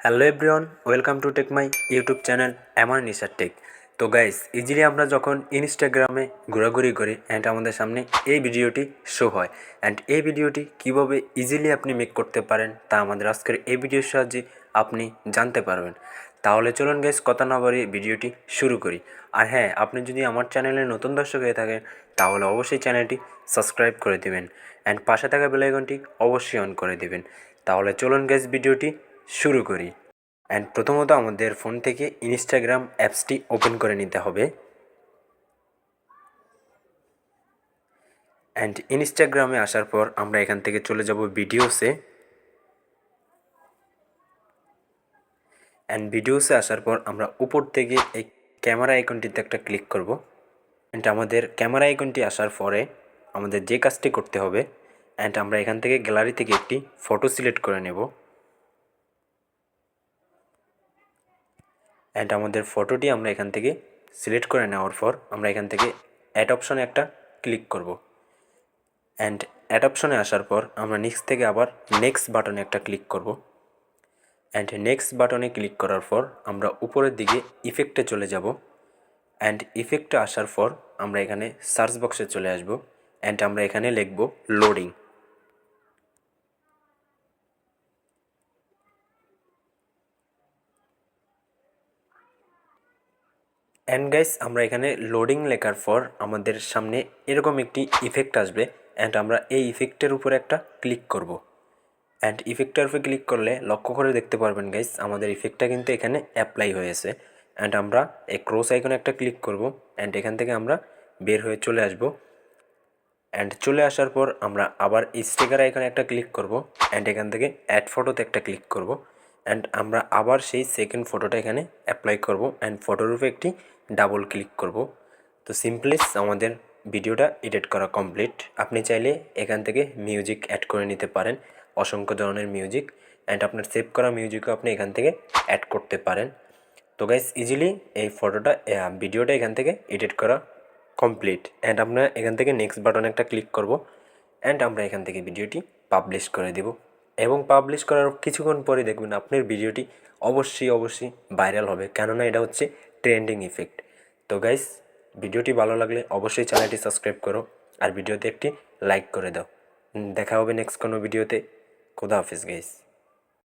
Hello everyone, welcome to tech my YouTube channel আমার Nishad tech. তো guys, easily আমরা যখন ইনস্টাগ্রামে ঘোরাঘুরি করি অ্যান্ড আমাদের সামনে এই ভিডিওটি শো হয়, অ্যান্ড এই ভিডিওটি কীভাবে ইজিলি আপনি মেক করতে পারেন তা আমাদের আজকের এই ভিডিওর সাহায্যে আপনি জানতে পারবেন। তাহলে চলুন গাইস, কথা না বাড়িয়ে ভিডিওটি শুরু করি। আর হ্যাঁ, আপনি যদি আমার চ্যানেলে নতুন দর্শক হয়ে থাকেন তাহলে অবশ্যই চ্যানেলটি সাবস্ক্রাইব করে দেবেন অ্যান্ড পাশে থাকা বেল আইকনটি অবশ্যই অন করে দেবেন। তাহলে চলুন গাইস, ভিডিওটি শুরু করি। অ্যান্ড প্রথমত আমাদের ফোন থেকে ইনস্টাগ্রাম অ্যাপসটি ওপেন করে নিতে হবে। অ্যান্ড ইনস্টাগ্রামে আসার পর আমরা এখান থেকে চলে যাব ভিডিওসে। অ্যান্ড ভিডিওসে আসার পর আমরা উপর থেকে এই ক্যামেরা আইকনটিতে একটা ক্লিক করব। অ্যান্ড আমাদের ক্যামেরা আইকনটি আসার পরে আমাদের যে কাজটি করতে হবে, অ্যান্ড আমরা এখান থেকে গ্যালারি থেকে একটি ফটো সিলেক্ট করে নেব। অ্যান্ড আমাদের ফটোটি আমরা এখান থেকে সিলেক্ট করে নেওয়ার পর আমরা এখান থেকে অ্যাড অপশনে একটা ক্লিক করব। অ্যান্ড অ্যাড অপশনে আসার পর আমরা নিচ থেকে আবার নেক্সট বাটনে একটা ক্লিক করব। অ্যান্ড নেক্সট বাটনে ক্লিক করার পর আমরা উপরের দিকে ইফেক্টে চলে যাব। অ্যান্ড ইফেক্টে আসার পর আমরা এখানে সার্চ বক্সে চলে আসব। অ্যান্ড আমরা এখানে লিখব লোডিং। অ্যান্ড গাইস, আমরা এখানে লোডিং লেখার পর আমাদের সামনে এরকম একটি ইফেক্ট আসবে। অ্যান্ড আমরা এই ইফেক্টের উপরে একটা ক্লিক করব। অ্যান্ড ইফেক্টের উপরে ক্লিক করলে লক্ষ্য করে দেখতে পারবেন গাইস, আমাদের ইফেক্টটা কিন্তু এখানে অ্যাপ্লাই হয়েছে। অ্যান্ড আমরা এই ক্রস আইকনে একটা ক্লিক করব। অ্যান্ড এখান থেকে আমরা বের হয়ে চলে আসব। অ্যান্ড চলে আসার পর আমরা আবার স্টিকার আইকনে একটা ক্লিক করব। অ্যান্ড এখান থেকে অ্যাড ফটোতে একটা ক্লিক করব। অ্যান্ড আমরা আবার সেই সেকেন্ড ফটোটা এখানে অ্যাপ্লাই করব। অ্যান্ড ফটোর উপরে একটি ডাবল ক্লিক করব। তো সিম্পলিস আমাদের ভিডিওটা এডিট করা কমপ্লিট। আপনি চাইলে এখান থেকে মিউজিক অ্যাড করে নিতে পারেন, অসংখ্য ধরনের মিউজিক। অ্যান্ড আপনার সেভ করা মিউজিকও আপনি এখান থেকে অ্যাড করতে পারেন। তো গাইস, ইজিলি এই ভিডিওটা এখান থেকে এডিট করা কমপ্লিট। অ্যান্ড আমরা এখান থেকে নেক্সট বাটনে একটা ক্লিক করব। অ্যান্ড আমরা এখান থেকে ভিডিওটি পাবলিশ করে দেব। এবং পাবলিশ করার কিছুক্ষণ পরে দেখবেন আপনার ভিডিওটি অবশ্যই ভাইরাল হবে, কেননা এটা হচ্ছে ট্রেন্ডিং ইফেক্ট। তো গাইস, ভিডিওটি ভালো লাগলে অবশ্যই চ্যানেলটি সাবস্ক্রাইব করো আর ভিডিওতে একটি লাইক করে দাও। দেখা হবে নেক্সট কোনো ভিডিওতে। খোদা হাফিজ গাইস।